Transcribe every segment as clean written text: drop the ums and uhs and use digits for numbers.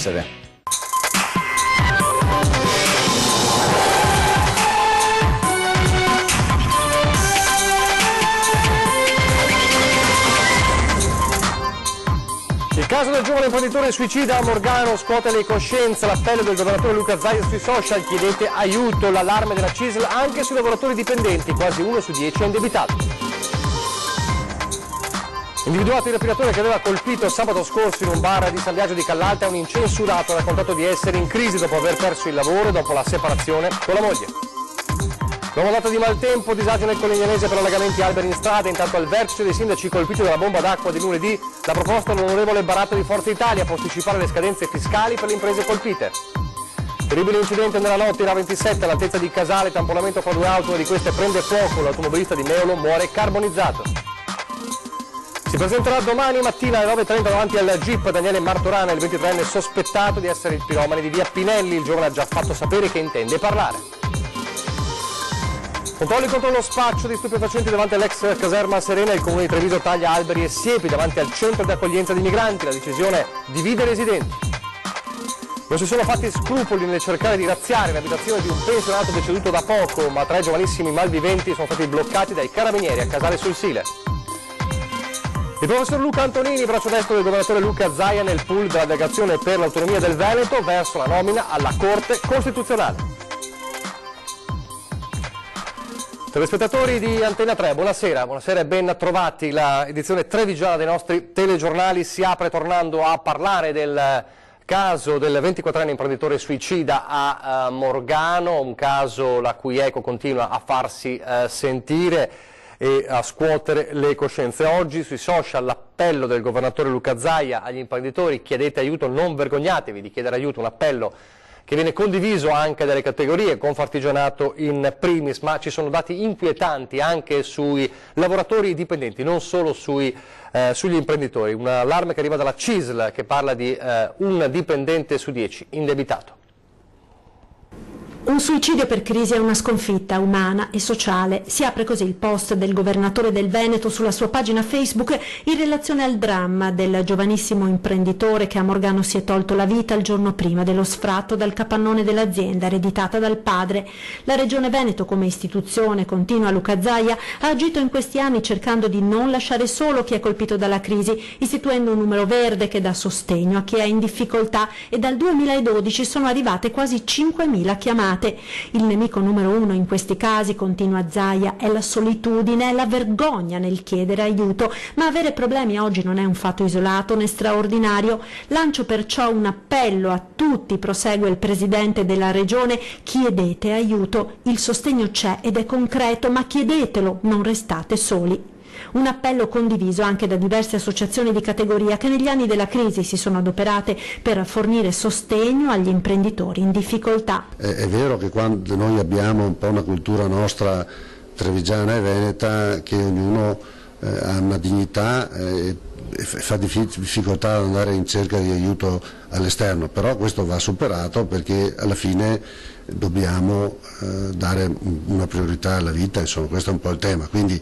essere. Il caso del giovane imprenditore suicida a Morgano scuote le coscienze, l'appello del governatore Luca Zaia sui social, chiedete aiuto, l'allarme della CISL anche sui lavoratori dipendenti, quasi 1 su 10 è indebitato. Individuato il rapidatore che aveva colpito sabato scorso in un bar di San Biagio di Callalta, un incensurato ha raccontato di essere in crisi dopo aver perso il lavoro e dopo la separazione con la moglie. Nuova data di maltempo, disagio nel Colignanese per allagamenti e alberi in strada, intanto al vertice dei sindaci colpiti dalla bomba d'acqua di lunedì, la proposta dell'onorevole Baratta di Forza Italia, posticipare le scadenze fiscali per le imprese colpite. Terribile incidente nella notte in A27 all'altezza di Casale, tamponamento fra 2 auto, una di queste prende fuoco, l'automobilista di Meolo muore carbonizzato. Si presenterà domani mattina alle 9:30 davanti al GIP Daniele Martorana, il 23enne sospettato di essere il piromane di via Pinelli, il giovane ha già fatto sapere che intende parlare. Controlli contro lo spaccio di stupefacenti davanti all'ex caserma Serena, il comune di Treviso taglia alberi e siepi davanti al centro di accoglienza di migranti, la decisione divide i residenti. Non si sono fatti scrupoli nel cercare di razziare l'abitazione di un pensionato deceduto da poco, ma 3 giovanissimi malviventi sono stati bloccati dai carabinieri a Casale sul Sile. Il professor Luca Antonini, braccio destro del governatore Luca Zaia nel pool della delegazione per l'autonomia del Veneto verso la nomina alla Corte Costituzionale. Telespettatori di Antena 3, buonasera e ben trovati. L'edizione trevigiana dei nostri telegiornali si apre tornando a parlare del caso del 24enne imprenditore suicida a Morgano, un caso la cui eco continua a farsi sentire e a scuotere le coscienze. Oggi sui social l'appello del governatore Luca Zaia agli imprenditori: chiedete aiuto, non vergognatevi di chiedere aiuto, un appello che viene condiviso anche dalle categorie, Confartigianato in primis, ma ci sono dati inquietanti anche sui lavoratori dipendenti, non solo sugli imprenditori. Un allarme che arriva dalla CISL che parla di un dipendente su 10 indebitato. Un suicidio per crisi è una sconfitta umana e sociale. Si apre così il post del governatore del Veneto sulla sua pagina Facebook in relazione al dramma del giovanissimo imprenditore che a Morgano si è tolto la vita il giorno prima dello sfratto dal capannone dell'azienda ereditata dal padre. La Regione Veneto come istituzione, continua Luca Zaia, ha agito in questi anni cercando di non lasciare solo chi è colpito dalla crisi, istituendo un numero verde che dà sostegno a chi è in difficoltà, e dal 2012 sono arrivate quasi 5.000 chiamate. Il nemico numero 1 in questi casi, continua Zaia, è la solitudine, è la vergogna nel chiedere aiuto, ma avere problemi oggi non è un fatto isolato né straordinario. Lancio perciò un appello a tutti, prosegue il presidente della regione: chiedete aiuto, il sostegno c'è ed è concreto, ma chiedetelo, non restate soli. Un appello condiviso anche da diverse associazioni di categoria che negli anni della crisi si sono adoperate per fornire sostegno agli imprenditori in difficoltà. È vero che quando noi abbiamo un po' una cultura nostra trevigiana e veneta, che ognuno ha una dignità e fa difficoltà ad andare in cerca di aiuto all'esterno, però questo va superato perché alla fine dobbiamo dare una priorità alla vita, insomma questo è un po' il tema, quindi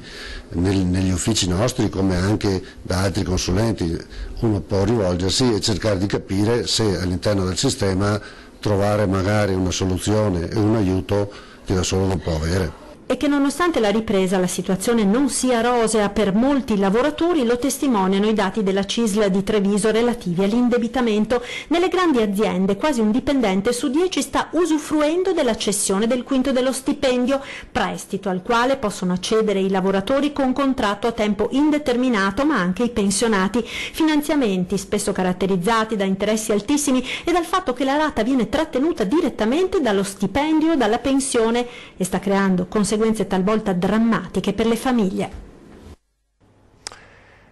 negli uffici nostri come anche da altri consulenti uno può rivolgersi e cercare di capire se all'interno del sistema trovare magari una soluzione e un aiuto che da solo non può avere. E che nonostante la ripresa la situazione non sia rosea per molti lavoratori lo testimoniano i dati della CISL di Treviso relativi all'indebitamento. Nelle grandi aziende quasi un dipendente su 10 sta usufruendo della cessione del quinto dello stipendio, prestito al quale possono accedere i lavoratori con contratto a tempo indeterminato ma anche i pensionati, finanziamenti spesso caratterizzati da interessi altissimi e dal fatto che la rata viene trattenuta direttamente dallo stipendio o dalla pensione e sta creando conseguenze talvolta drammatiche per le famiglie.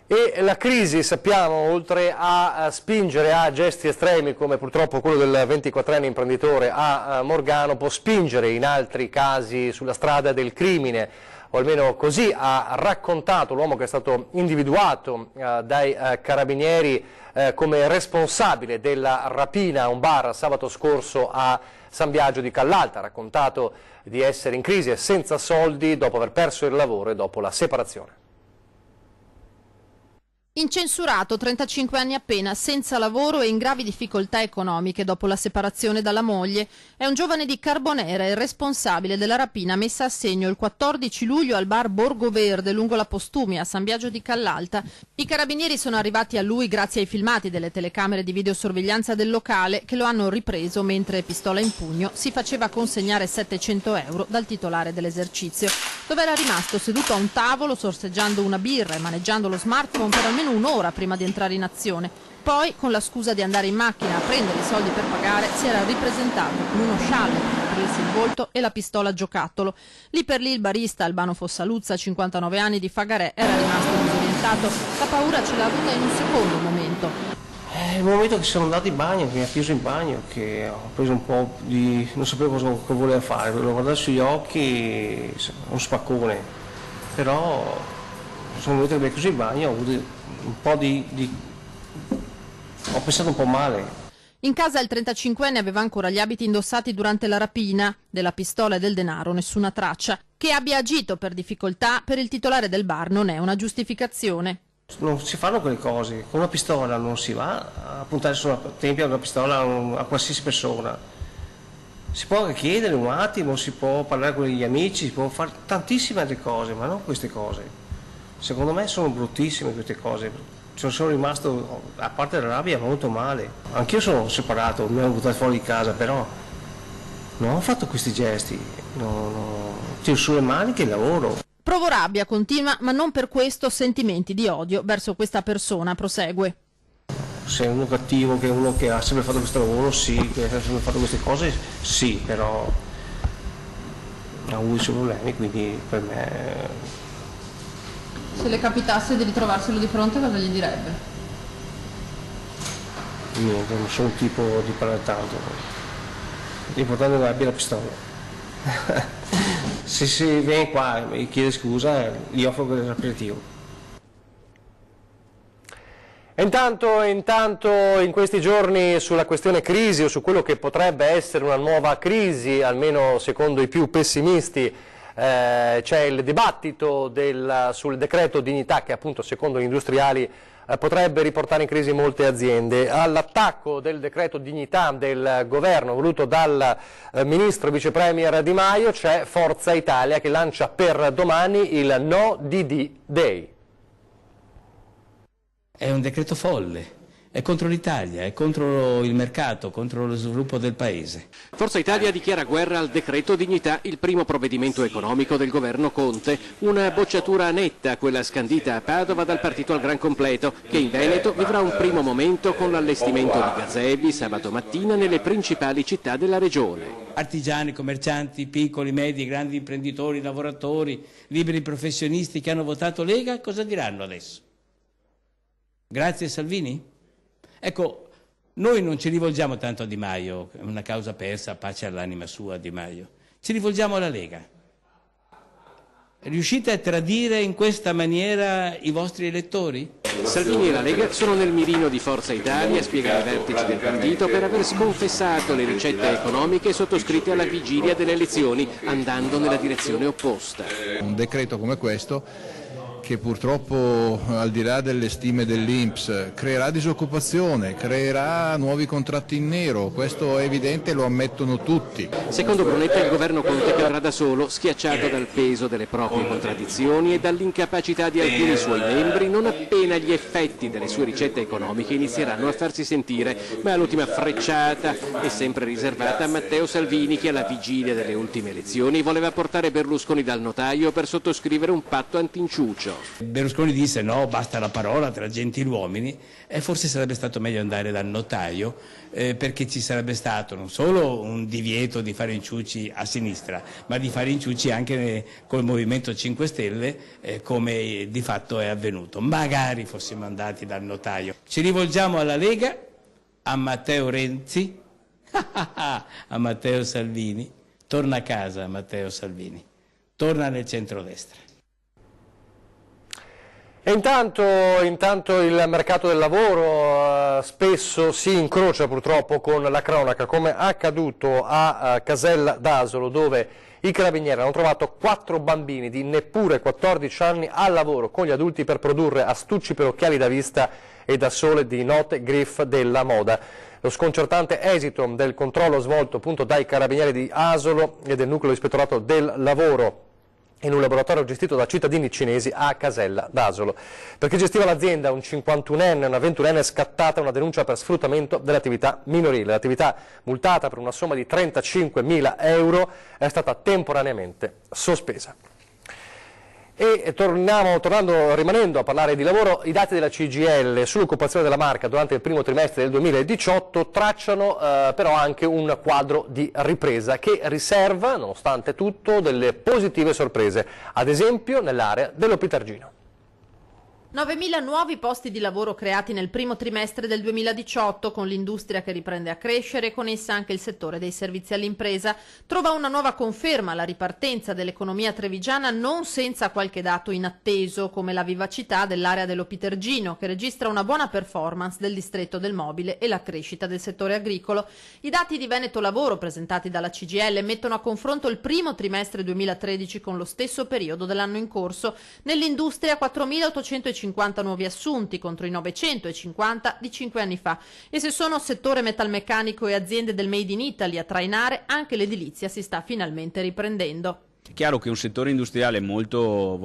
E la crisi, sappiamo, oltre a spingere a gesti estremi come purtroppo quello del 24enne imprenditore a Morgano, può spingere in altri casi sulla strada del crimine, o almeno così ha raccontato l'uomo che è stato individuato dai carabinieri come responsabile della rapina a un bar sabato scorso a San Biagio di Callalta. Ha raccontato di essere in crisi e senza soldi dopo aver perso il lavoro e dopo la separazione. Incensurato, 35 anni appena, senza lavoro e in gravi difficoltà economiche dopo la separazione dalla moglie. È un giovane di Carbonera, il responsabile della rapina messa a segno il 14 luglio al bar Borgo Verde lungo la Postumia a San Biagio di Callalta. I carabinieri sono arrivati a lui grazie ai filmati delle telecamere di videosorveglianza del locale che lo hanno ripreso mentre, pistola in pugno, si faceva consegnare 700 euro dal titolare dell'esercizio, dove era rimasto seduto a un tavolo sorseggiando una birra e maneggiando lo smartphone per almeno un'ora prima di entrare in azione. Poi, con la scusa di andare in macchina a prendere i soldi per pagare, si era ripresentato con uno scialle per coprirsi il volto e la pistola a giocattolo. Lì per lì il barista Albano Fossaluzza, 59 anni, di Fagarè, era rimasto disorientato. La paura ce l'ha avuta in un secondo momento. Il momento che sono andato in bagno, che mi ha chiuso in bagno, che ho preso un po' di... non sapevo cosa voleva fare, l'ho guardato sugli occhi, un spaccone, però sono venuto che mi ha chiuso in bagno, ho avuto un po' ho pensato un po' male. In casa il 35enne aveva ancora gli abiti indossati durante la rapina. Della pistola e del denaro nessuna traccia. Che abbia agito per difficoltà per il titolare del bar non è una giustificazione. Non si fanno quelle cose, con una pistola non si va a puntare sulla tempia una pistola a qualsiasi persona. Si può chiedere un attimo, si può parlare con gli amici, si può fare tantissime altre cose, ma non queste cose. Secondo me sono bruttissime queste cose. Sono rimasto, a parte la rabbia, molto male. Anch'io sono separato, mi hanno buttato fuori di casa, però non ho fatto questi gesti. Tiro sulle maniche e lavoro. Provo rabbia, continua, ma non per questo sentimenti di odio verso questa persona, prosegue. Se è uno cattivo, che è uno che ha sempre fatto questo lavoro, sì, che ha sempre fatto queste cose, sì, però ha avuto i suoi problemi, quindi per me... Se le capitasse di ritrovarselo di fronte, cosa gli direbbe? Niente, non sono un tipo di parlare tanto. L'importante è che abbia la pistola. Se si viene qua e chiede scusa, gli offro l'aperitivo. Intanto in questi giorni sulla questione crisi o su quello che potrebbe essere una nuova crisi, almeno secondo i più pessimisti, c'è il dibattito sul decreto dignità che appunto secondo gli industriali potrebbe riportare in crisi molte aziende. All'attacco del decreto dignità del governo voluto dal ministro vice premier Di Maio c'è Forza Italia che lancia per domani il No DD Day. È un decreto folle. È contro l'Italia, è contro il mercato, contro lo sviluppo del Paese. Forza Italia dichiara guerra al decreto dignità, il primo provvedimento economico del governo Conte. Una bocciatura netta, quella scandita a Padova dal partito al gran completo, che in Veneto vivrà un primo momento con l'allestimento di gazebi sabato mattina nelle principali città della regione. Artigiani, commercianti, piccoli, medi, grandi imprenditori, lavoratori, liberi professionisti che hanno votato Lega, cosa diranno adesso? Grazie Salvini? Ecco, noi non ci rivolgiamo tanto a Di Maio, è una causa persa, pace all'anima sua Di Maio, ci rivolgiamo alla Lega. Riuscite a tradire in questa maniera i vostri elettori? Salvini e la Lega sono nel mirino di Forza Italia, spiega i vertici del partito, per aver sconfessato le ricette economiche sottoscritte alla vigilia delle elezioni, andando nella direzione opposta. Un decreto come questo, che purtroppo al di là delle stime dell'Inps creerà disoccupazione, creerà nuovi contratti in nero, questo è evidente, lo ammettono tutti. Secondo Brunetta il governo Conte cadrà da solo, schiacciato dal peso delle proprie contraddizioni e dall'incapacità di alcuni suoi membri non appena gli effetti delle sue ricette economiche inizieranno a farsi sentire, ma l'ultima frecciata è sempre riservata a Matteo Salvini che alla vigilia delle ultime elezioni voleva portare Berlusconi dal notaio per sottoscrivere un patto antinciuccio. Berlusconi disse no, basta la parola tra gentiluomini e forse sarebbe stato meglio andare dal notaio perché ci sarebbe stato non solo un divieto di fare inciuci a sinistra, ma di fare inciuci anche col Movimento 5 Stelle come di fatto è avvenuto. Magari fossimo andati dal notaio. Ci rivolgiamo alla Lega, a Matteo Renzi, a Matteo Salvini. Torna a casa Matteo Salvini, torna nel centrodestra. E intanto il mercato del lavoro spesso si incrocia purtroppo con la cronaca, come accaduto a Casella d'Asolo, dove i carabinieri hanno trovato 4 bambini di neppure 14 anni al lavoro con gli adulti per produrre astucci per occhiali da vista e da sole di note griff della moda. Lo sconcertante esito del controllo svolto appunto dai carabinieri di Asolo e del nucleo ispettorato del lavoro in un laboratorio gestito da cittadini cinesi a Casella d'Asolo. Per chi gestiva l'azienda, un 51enne e una 21enne è scattata una denuncia per sfruttamento dell'attività minorile. L'attività, multata per una somma di 35.000 euro, è stata temporaneamente sospesa. E rimanendo a parlare di lavoro, i dati della CGIL sull'occupazione della Marca durante il primo trimestre del 2018 tracciano però anche un quadro di ripresa che riserva, nonostante tutto, delle positive sorprese, ad esempio nell'area dell'Opitergino. 9.000 nuovi posti di lavoro creati nel primo trimestre del 2018, con l'industria che riprende a crescere e con essa anche il settore dei servizi all'impresa. Trova una nuova conferma la ripartenza dell'economia trevigiana, non senza qualche dato inatteso, come la vivacità dell'area dell'Opitergino, che registra una buona performance del distretto del mobile e la crescita del settore agricolo. I dati di Veneto Lavoro presentati dalla CGIL mettono a confronto il primo trimestre 2013 con lo stesso periodo dell'anno in corso. Nell'industria 4.850 nuovi assunti contro i 950 di 5 anni fa, e se sono settore metalmeccanico e aziende del Made in Italy a trainare, anche l'edilizia si sta finalmente riprendendo. È chiaro che un settore industriale molto,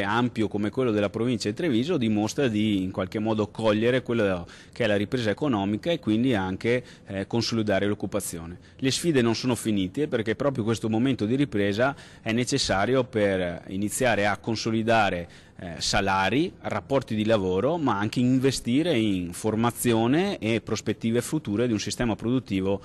ampio come quello della provincia di Treviso dimostra di in qualche modo cogliere quello che è la ripresa economica e quindi anche consolidare l'occupazione. Le sfide non sono finite, perché proprio questo momento di ripresa è necessario per iniziare a consolidare salari, rapporti di lavoro, ma anche investire in formazione e prospettive future di un sistema produttivo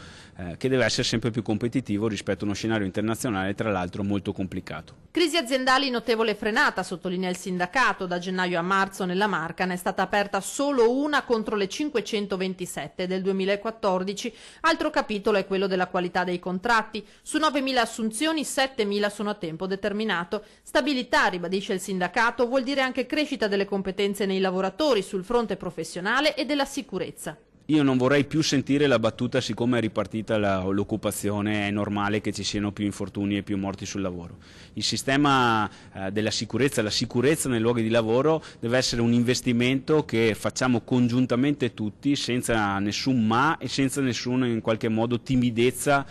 che deve essere sempre più competitivo rispetto a uno scenario internazionale, tra l'altro molto complicato. Crisi aziendali notevole frenata, sottolinea il sindacato. Da gennaio a marzo nella Marca ne è stata aperta solo una contro le 527 del 2014. Altro capitolo è quello della qualità dei contratti. Su 9.000 assunzioni, 7.000 sono a tempo determinato. Stabilità, ribadisce il sindacato, vuol dire anche crescita delle competenze nei lavoratori sul fronte professionale e della sicurezza. Io non vorrei più sentire la battuta: siccome è ripartita l'occupazione è normale che ci siano più infortuni e più morti sul lavoro. Il sistema della sicurezza, la sicurezza nei luoghi di lavoro deve essere un investimento che facciamo congiuntamente tutti, senza nessun ma e senza nessuna in qualche modo timidezza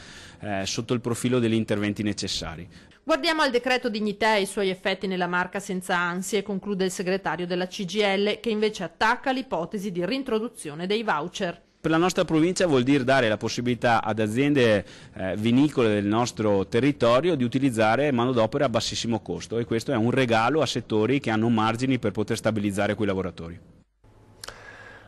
sotto il profilo degli interventi necessari. Guardiamo al decreto dignità e i suoi effetti nella Marca senza ansie, conclude il segretario della CGIL, che invece attacca l'ipotesi di reintroduzione dei voucher. Per la nostra provincia vuol dire dare la possibilità ad aziende vinicole del nostro territorio di utilizzare manodopera a bassissimo costo, e questo è un regalo a settori che hanno margini per poter stabilizzare quei lavoratori.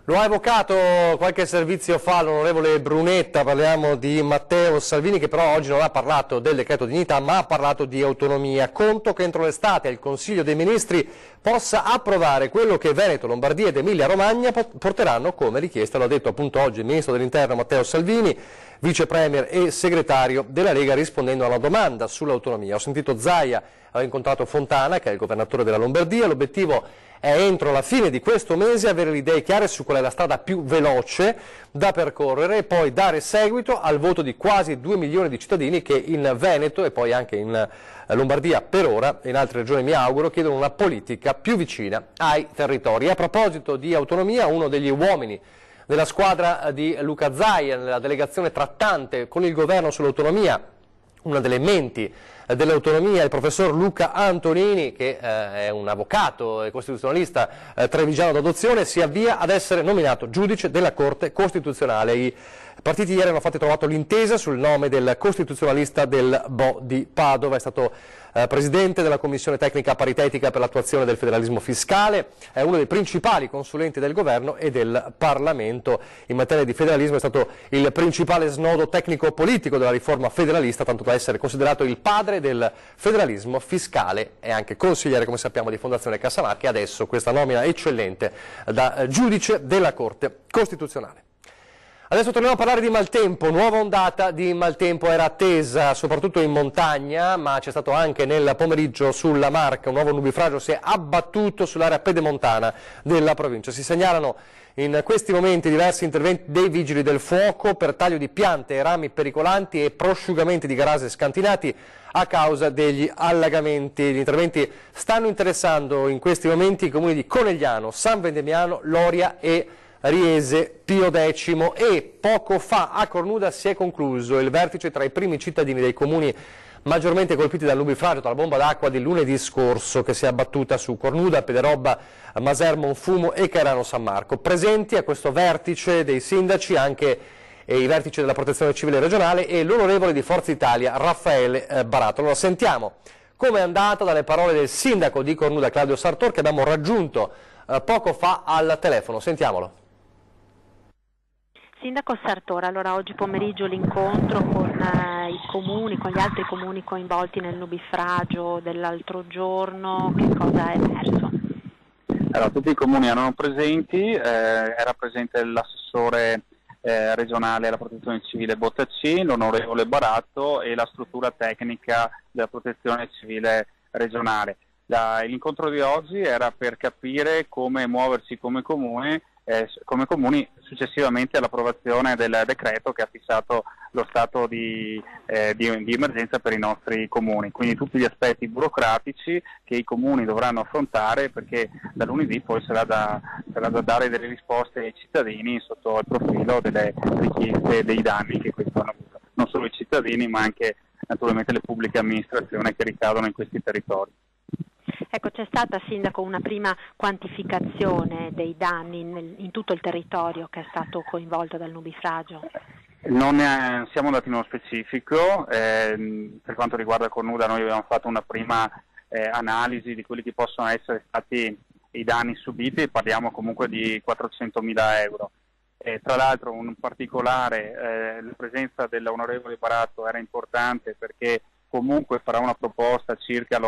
Lo ha evocato qualche servizio fa l'onorevole Brunetta, parliamo di Matteo Salvini, che però oggi non ha parlato del decreto dignità ma ha parlato di autonomia. Conto che entro l'estate il Consiglio dei Ministri possa approvare quello che Veneto, Lombardia ed Emilia Romagna porteranno come richiesta. Lo ha detto appunto oggi il Ministro dell'Interno Matteo Salvini, Vice Premier e Segretario della Lega, rispondendo a una domanda sull'autonomia. Ho sentito Zaia, ho incontrato Fontana, che è il governatore della Lombardia. L'obiettivo è entro la fine di questo mese avere le idee chiare su qual è la strada più veloce da percorrere e poi dare seguito al voto di quasi 2 milioni di cittadini che in Veneto e poi anche in Lombardia per ora e in altre regioni, mi auguro, chiedono una politica più vicina ai territori. E a proposito di autonomia, uno degli uomini della squadra di Luca Zaia nella delegazione trattante con il governo sull'autonomia, una delle menti dell'autonomia, il professor Luca Antonini, che è un avvocato e costituzionalista trevigiano d'adozione, si avvia ad essere nominato giudice della Corte Costituzionale. I partiti ieri hanno infatti trovato l'intesa sul nome del costituzionalista del Bo di Padova. È stato presidente della Commissione Tecnica Paritetica per l'attuazione del federalismo fiscale, è uno dei principali consulenti del governo e del Parlamento in materia di federalismo, è stato il principale snodo tecnico-politico della riforma federalista, tanto da essere considerato il padre del federalismo fiscale e anche consigliere, come sappiamo, di Fondazione Cassamarchi, e adesso questa nomina eccellente da giudice della Corte Costituzionale. Adesso torniamo a parlare di maltempo. Nuova ondata di maltempo era attesa soprattutto in montagna, ma c'è stato anche nel pomeriggio sulla Marca. Un nuovo nubifragio si è abbattuto sull'area pedemontana della provincia. Si segnalano in questi momenti diversi interventi dei vigili del fuoco per taglio di piante e rami pericolanti e prosciugamenti di garage scantinati a causa degli allagamenti. Gli interventi stanno interessando in questi momenti i comuni di Conegliano, San Vendemiano, Loria e Riese Pio X, e poco fa a Cornuda si è concluso il vertice tra i primi cittadini dei comuni maggiormente colpiti dal nubifragio, dalla bomba d'acqua di lunedì scorso che si è abbattuta su Cornuda, Pederobba, Maser, Monfumo e Cairano San Marco. Presenti a questo vertice dei sindaci anche i vertici della Protezione Civile regionale e l'onorevole di Forza Italia Raffaele Barato. Allora sentiamo come è andata dalle parole del sindaco di Cornuda Claudio Sartor, che abbiamo raggiunto poco fa al telefono. Sentiamolo. Sindaco Sartor, allora oggi pomeriggio l'incontro con i comuni, con gli altri comuni coinvolti nel nubifragio dell'altro giorno, che cosa è emerso? Allora, tutti i comuni erano presenti, era presente l'assessore regionale alla protezione civile Bottacci, l'onorevole Baratto e la struttura tecnica della protezione civile regionale. L'incontro di oggi era per capire come muoversi come comuni successivamente all'approvazione del decreto che ha fissato lo stato di emergenza per i nostri comuni, quindi tutti gli aspetti burocratici che i comuni dovranno affrontare, perché da lunedì poi sarà da dare delle risposte ai cittadini sotto il profilo delle richieste dei danni che questo hanno avuto, non solo i cittadini ma anche naturalmente le pubbliche amministrazioni che ricadono in questi territori. Ecco, c'è stata, Sindaco, una prima quantificazione dei danni in tutto il territorio che è stato coinvolto dal nubifragio? Non siamo andati nello specifico, per quanto riguarda Cornuda noi abbiamo fatto una prima analisi di quelli che possono essere stati i danni subiti, parliamo comunque di 400.000 euro. Tra l'altro in particolare la presenza dell'onorevole Baratto era importante perché comunque farà una proposta circa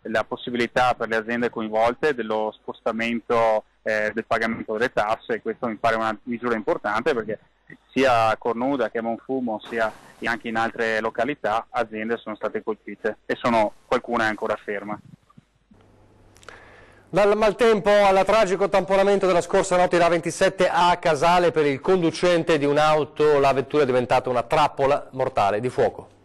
la possibilità per le aziende coinvolte dello spostamento del pagamento delle tasse, e questo mi pare una misura importante perché sia a Cornuda che a Monfumo sia anche in altre località aziende sono state colpite e qualcuna è ancora ferma. Dal maltempo al tragico tamponamento della scorsa notte in A27 a Casale per il conducente di un'auto, la vettura è diventata una trappola mortale di fuoco.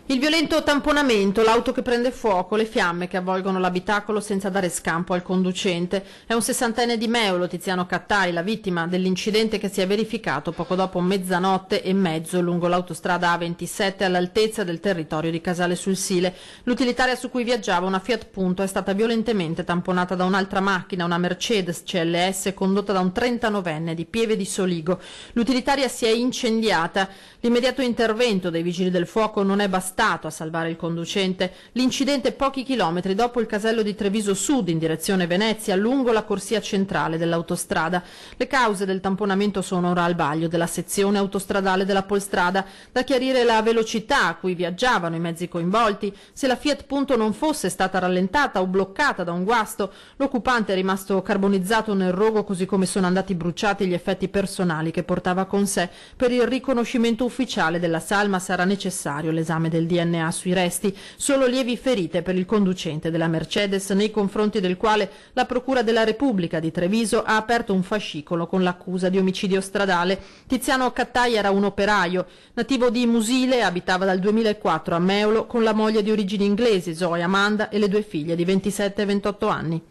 Il violento tamponamento, l'auto che prende fuoco, le fiamme che avvolgono l'abitacolo senza dare scampo al conducente. È un 60enne di Meolo, Tiziano Cattari, la vittima dell'incidente che si è verificato poco dopo mezzanotte e mezzo lungo l'autostrada A27 all'altezza del territorio di Casale sul Sile. L'utilitaria su cui viaggiava, una Fiat Punto, è stata violentemente tamponata da un'altra macchina, una Mercedes CLS condotta da un 39enne di Pieve di Soligo. L'utilitaria si è incendiata. L'immediato intervento dei vigili del fuoco non è bastato a salvare il conducente. L'incidente pochi chilometri dopo il casello di Treviso Sud in direzione Venezia, lungo la corsia centrale dell'autostrada. Le cause del tamponamento sono ora al vaglio della sezione autostradale della Polstrada. Da chiarire la velocità a cui viaggiavano i mezzi coinvolti, se la Fiat Punto non fosse stata rallentata o bloccata da un guasto, l'occupante è rimasto carbonizzato nel rogo, così come sono andati bruciati gli effetti personali che portava con sé. Per il riconoscimento ufficiale della salma sarà necessario l'esame del DNA sui resti. Solo lievi ferite per il conducente della Mercedes, nei confronti del quale la Procura della Repubblica di Treviso ha aperto un fascicolo con l'accusa di omicidio stradale. Tiziano Cattai era un operaio, nativo di Musile, abitava dal 2004 a Meolo con la moglie di origini inglesi, Zoe Amanda, e le due figlie di 27 e 28 anni.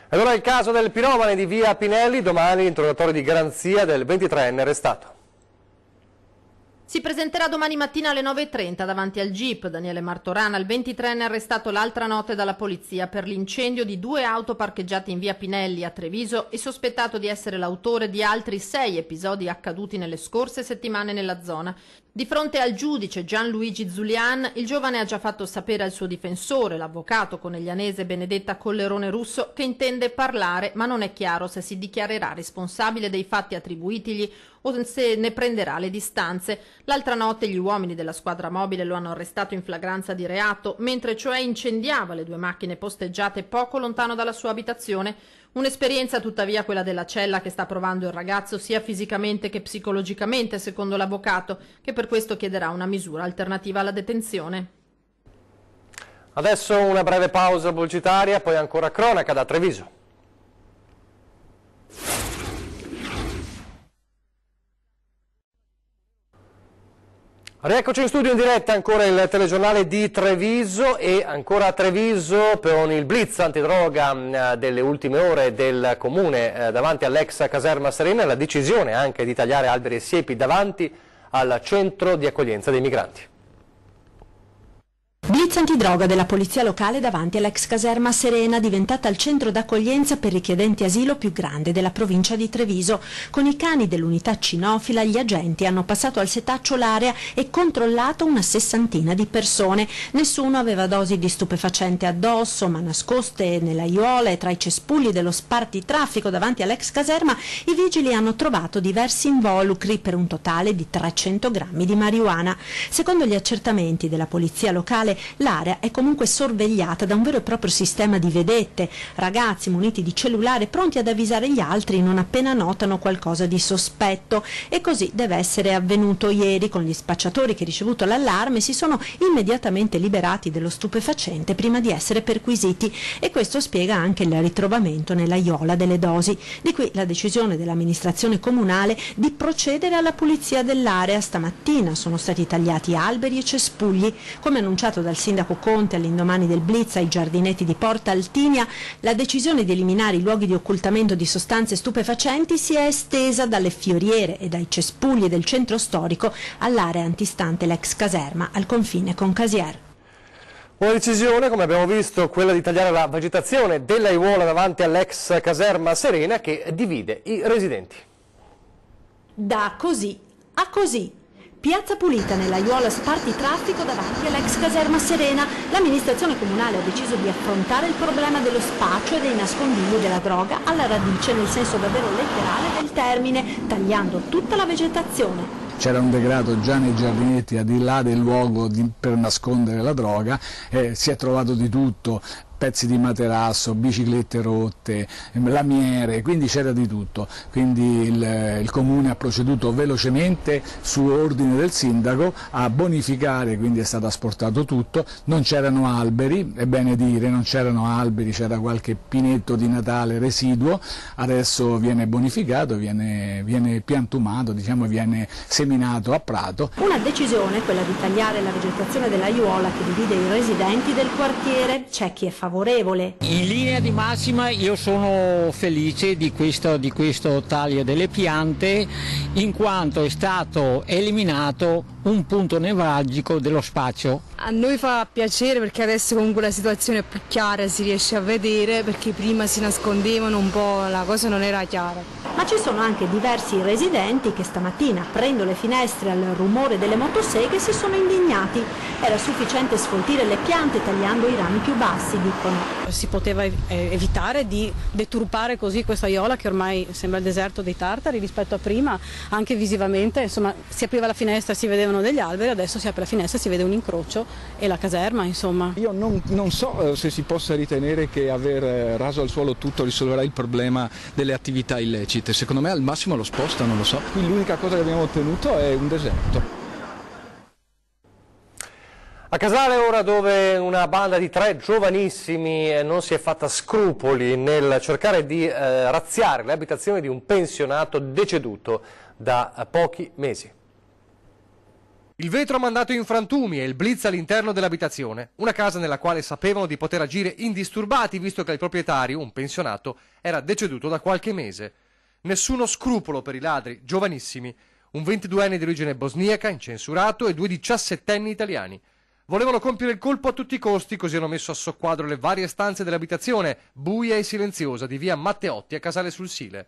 Allora il caso del piromane di via Pinelli, domani interrogatorio di garanzia del 23enne arrestato. Si presenterà domani mattina alle 9:30 davanti al GIP. Daniele Martorana, il 23enne arrestato l'altra notte dalla polizia per l'incendio di 2 auto parcheggiate in via Pinelli a Treviso e sospettato di essere l'autore di altri 6 episodi accaduti nelle scorse settimane nella zona. Di fronte al giudice Gianluigi Zulian, il giovane ha già fatto sapere al suo difensore, l'avvocato coneglianese Benedetta Collerone Russo, che intende parlare, ma non è chiaro se si dichiarerà responsabile dei fatti attribuitigli o se ne prenderà le distanze. L'altra notte gli uomini della squadra mobile lo hanno arrestato in flagranza di reato, mentre cioè incendiava le 2 macchine posteggiate poco lontano dalla sua abitazione. Un'esperienza tuttavia quella della cella che sta provando il ragazzo sia fisicamente che psicologicamente, secondo l'avvocato, che per questo chiederà una misura alternativa alla detenzione. Adesso una breve pausa pubblicitaria, poi ancora cronaca da Treviso. Rieccoci in studio in diretta, ancora il telegiornale di Treviso e ancora a Treviso per il blitz antidroga delle ultime ore del comune davanti all'ex caserma Serena, la decisione anche di tagliare alberi e siepi davanti al centro di accoglienza dei migranti. Blitz antidroga della polizia locale davanti all'ex caserma Serena, diventata il centro d'accoglienza per richiedenti asilo più grande della provincia di Treviso. Con i cani dell'unità cinofila gli agenti hanno passato al setaccio l'area e controllato una 60ina di persone. Nessuno aveva dosi di stupefacente addosso, ma nascoste nelle aiuole e tra i cespugli dello spartitraffico davanti all'ex caserma i vigili hanno trovato diversi involucri per un totale di 300 grammi di marijuana. Secondo gli accertamenti della polizia locale, l'area è comunque sorvegliata da un vero e proprio sistema di vedette, ragazzi muniti di cellulare pronti ad avvisare gli altri non appena notano qualcosa di sospetto, e così deve essere avvenuto ieri, con gli spacciatori che, ricevuto l'allarme, si sono immediatamente liberati dello stupefacente prima di essere perquisiti, e questo spiega anche il ritrovamento nell'aiola delle dosi. Di qui la decisione dell'amministrazione comunale di procedere alla pulizia dell'area. Stamattina sono stati tagliati alberi e cespugli, come annunciato dal sindaco Conte all'indomani del blitz ai giardinetti di Porta Altinia. La decisione di eliminare i luoghi di occultamento di sostanze stupefacenti si è estesa dalle fioriere e dai cespugli del centro storico all'area antistante l'ex caserma al confine con Casier. Una decisione, come abbiamo visto, quella di tagliare la vegetazione dell'aiuola davanti all'ex caserma Serena, che divide i residenti. Da così a così. Piazza pulita nell'aiuola spartitraffico davanti all'ex caserma Serena. L'amministrazione comunale ha deciso di affrontare il problema dello spaccio e dei nascondigli della droga alla radice, nel senso davvero letterale del termine, tagliando tutta la vegetazione. C'era un degrado già nei giardinetti al di là del luogo per nascondere la droga, si è trovato di tutto, pezzi di materasso, biciclette rotte, lamiere, quindi c'era di tutto. Quindi il comune ha proceduto velocemente su ordine del sindaco a bonificare, quindi è stato asportato tutto. Non c'erano alberi, è bene dire, non c'erano alberi, c'era qualche pinetto di Natale residuo, adesso viene bonificato, viene piantumato, diciamo, viene seminato a prato. Una decisione, quella di tagliare la vegetazione dell'aiuola che divide i residenti del quartiere. C'è chi è favorevole. In linea di massima io sono felice di questo taglio delle piante, in quanto è stato eliminato un punto nevralgico dello spaccio. A noi fa piacere perché adesso comunque la situazione è più chiara, si riesce a vedere, perché prima si nascondevano un po', la cosa non era chiara. Ma ci sono anche diversi residenti che stamattina, aprendo le finestre al rumore delle motoseghe, si sono indignati. Era sufficiente sfoltire le piante tagliando i rami più bassi, dicono. Si poteva evitare di deturpare così questa aiuola che ormai sembra il deserto dei tartari rispetto a prima, anche visivamente, insomma, si apriva la finestra e si vedevano degli alberi, adesso si apre la finestra e si vede un incrocio e la caserma, insomma. Io non so se si possa ritenere che aver raso al suolo tutto risolverà il problema delle attività illecite, secondo me al massimo lo sposta, non lo so. Qui l'unica cosa che abbiamo ottenuto è un deserto. A Casale ora, dove una banda di 3 giovanissimi non si è fatta scrupoli nel cercare di razziare le abitazioni di un pensionato deceduto da pochi mesi. Il vetro mandato in frantumi e il blitz all'interno dell'abitazione, una casa nella quale sapevano di poter agire indisturbati visto che il proprietario, un pensionato, era deceduto da qualche mese. Nessuno scrupolo per i ladri, giovanissimi, un 22enne di origine bosniaca, incensurato, e 2 17enni italiani. Volevano compiere il colpo a tutti i costi, così hanno messo a soqquadro le varie stanze dell'abitazione, buia e silenziosa, di via Matteotti a Casale sul Sile.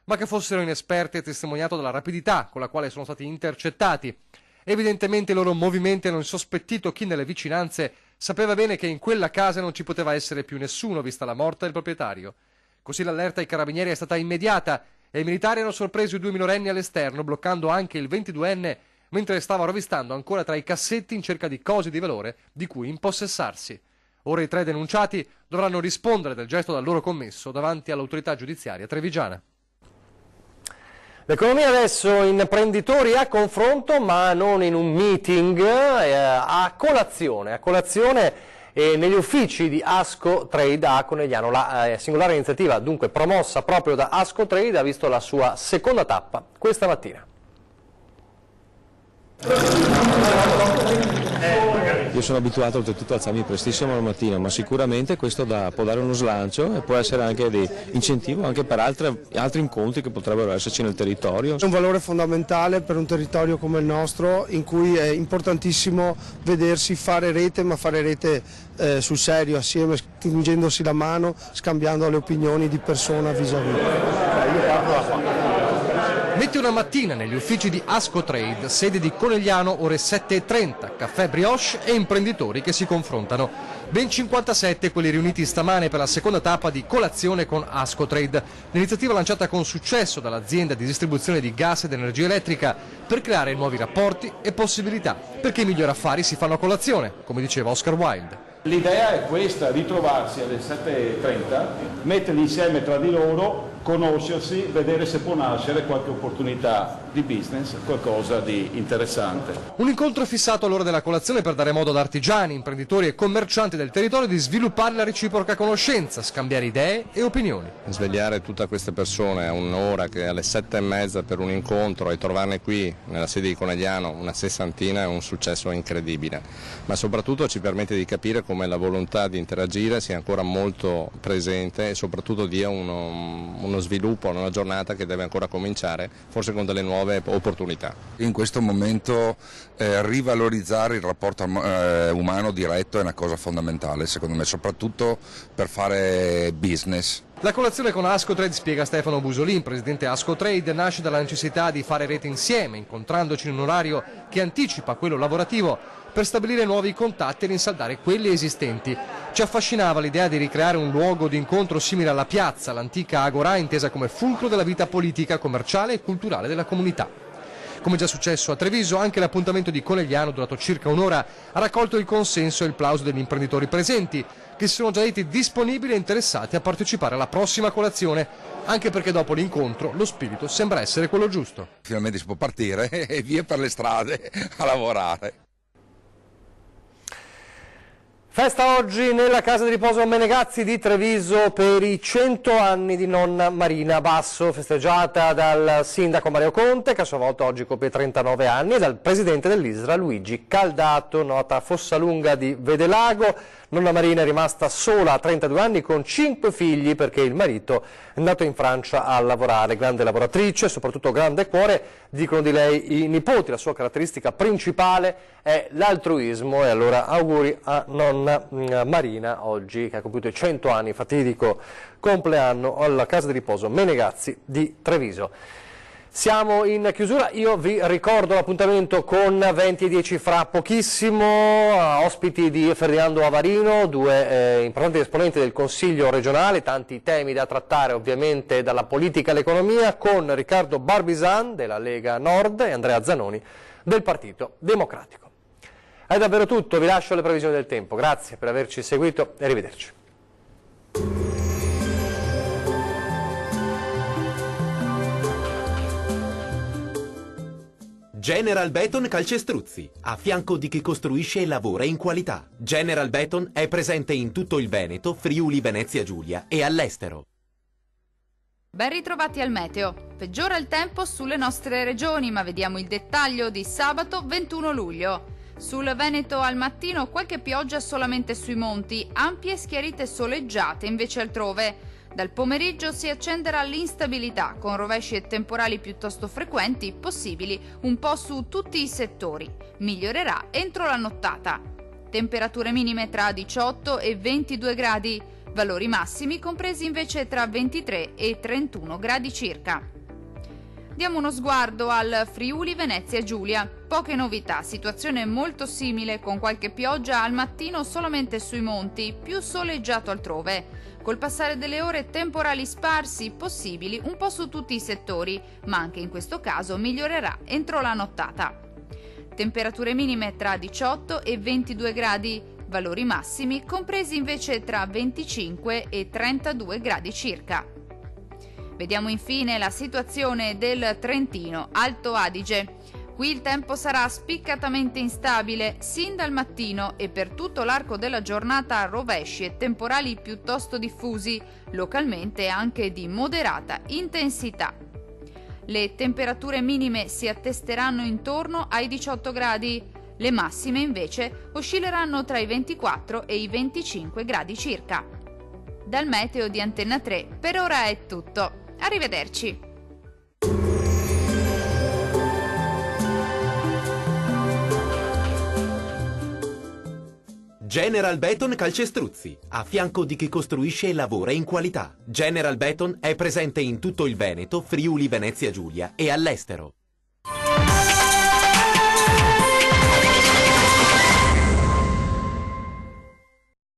Ma che fossero inesperti è testimoniato dalla rapidità con la quale sono stati intercettati. Evidentemente i loro movimenti hanno insospettito chi nelle vicinanze sapeva bene che in quella casa non ci poteva essere più nessuno, vista la morte del proprietario. Così l'allerta ai carabinieri è stata immediata e i militari hanno sorpreso i 2 minorenni all'esterno, bloccando anche il 22enne mentre stava rovistando ancora tra i cassetti in cerca di cose di valore di cui impossessarsi. Ora i 3 denunciati dovranno rispondere del gesto dal loro commesso davanti all'autorità giudiziaria trevigiana. L'economia adesso, imprenditori a confronto, ma non in un meeting, a colazione negli uffici di Asco Trade a Conegliano. La singolare iniziativa, dunque promossa proprio da Asco Trade, ha visto la sua seconda tappa questa mattina. Io sono abituato oltretutto a alzarmi prestissimo la mattina, ma sicuramente questo può dare uno slancio e può essere anche di incentivo anche per altri incontri che potrebbero esserci nel territorio. È un valore fondamentale per un territorio come il nostro, in cui è importantissimo vedersi fare rete, ma fare rete sul serio, assieme, stringendosi la mano, scambiando le opinioni di persona vis-à-vis. Mette una mattina negli uffici di Asco Trade, sede di Conegliano, ore 7:30, caffè brioche e imprenditori che si confrontano. Ben 57 quelli riuniti stamane per la seconda tappa di Colazione con Asco Trade, l'iniziativa lanciata con successo dall'azienda di distribuzione di gas ed energia elettrica per creare nuovi rapporti e possibilità, perché i migliori affari si fanno a colazione, come diceva Oscar Wilde. L'idea è questa, ritrovarsi alle 7:30, metterli insieme tra di loro, conoscersi, vedere se può nascere qualche opportunità di business, qualcosa di interessante. Un incontro fissato all'ora della colazione per dare modo ad artigiani, imprenditori e commercianti del territorio di sviluppare la reciproca conoscenza, scambiare idee e opinioni. Svegliare tutte queste persone a un'ora che è alle 7:30 per un incontro e trovarne qui nella sede di Conegliano una sessantina è un successo incredibile, ma soprattutto ci permette di capire come la volontà di interagire sia ancora molto presente e soprattutto dia uno sviluppo, una giornata che deve ancora cominciare, forse con delle nuove opportunità. In questo momento rivalorizzare il rapporto umano diretto è una cosa fondamentale, secondo me, soprattutto per fare business. La colazione con Asco Trade, spiega Stefano Busolin, presidente Asco Trade, nasce dalla necessità di fare rete insieme, incontrandoci in un orario che anticipa quello lavorativo per stabilire nuovi contatti e rinsaldare quelli esistenti. Ci affascinava l'idea di ricreare un luogo di incontro simile alla piazza, l'antica Agorà, intesa come fulcro della vita politica, commerciale e culturale della comunità. Come già successo a Treviso, anche l'appuntamento di Conegliano, durato circa un'ora, ha raccolto il consenso e il plauso degli imprenditori presenti, che si sono già detti disponibili e interessati a partecipare alla prossima colazione, anche perché dopo l'incontro lo spirito sembra essere quello giusto. Finalmente si può partire e via per le strade a lavorare. Festa oggi nella casa di riposo Menegazzi di Treviso per i 100 anni di nonna Marina Basso, festeggiata dal sindaco Mario Conte, che a sua volta oggi compie 39 anni, e dal presidente dell'ISRA Luigi Caldato, nota Fossalunga di Vedelago. Nonna Marina è rimasta sola a 32 anni con 5 figli perché il marito è andato in Francia a lavorare. Grande lavoratrice, soprattutto grande cuore, dicono di lei i nipoti. La sua caratteristica principale è l'altruismo e allora auguri a nonna Marina oggi che ha compiuto i 100 anni, fatidico compleanno, alla casa di riposo Menegazzi di Treviso. Siamo in chiusura, io vi ricordo l'appuntamento con 20:10 fra pochissimo, ospiti di Ferdinando Avarino, due importanti esponenti del Consiglio regionale, tanti temi da trattare ovviamente dalla politica all'economia, con Riccardo Barbisan della Lega Nord e Andrea Zanoni del Partito Democratico. È davvero tutto, vi lascio le previsioni del tempo, grazie per averci seguito e arrivederci. General Beton Calcestruzzi, a fianco di chi costruisce e lavora in qualità. General Beton è presente in tutto il Veneto, Friuli, Venezia Giulia e all'estero. Ben ritrovati al meteo. Peggiora il tempo sulle nostre regioni, ma vediamo il dettaglio di sabato 21 luglio. Sul Veneto al mattino qualche pioggia solamente sui monti, ampie schiarite soleggiate invece altrove. Dal pomeriggio si accenderà l'instabilità, con rovesci e temporali piuttosto frequenti, possibili un po' su tutti i settori. Migliorerà entro la nottata. Temperature minime tra 18 e 22 gradi, valori massimi compresi invece tra 23 e 31 gradi circa. Diamo uno sguardo al Friuli Venezia Giulia. Poche novità, situazione molto simile con qualche pioggia al mattino solamente sui monti, più soleggiato altrove. Col passare delle ore temporali sparsi possibili un po' su tutti i settori, ma anche in questo caso migliorerà entro la nottata. Temperature minime tra 18 e 22 gradi, valori massimi compresi invece tra 25 e 32 gradi circa. Vediamo infine la situazione del Trentino Alto Adige. Qui il tempo sarà spiccatamente instabile sin dal mattino e per tutto l'arco della giornata rovesci e temporali piuttosto diffusi, localmente anche di moderata intensità. Le temperature minime si attesteranno intorno ai 18 gradi, le massime invece oscilleranno tra i 24 e i 25 gradi circa. Dal meteo di Antenna 3 per ora è tutto. Arrivederci! General Beton Calcestruzzi, a fianco di chi costruisce e lavora in qualità. General Beton è presente in tutto il Veneto, Friuli, Venezia Giulia e all'estero.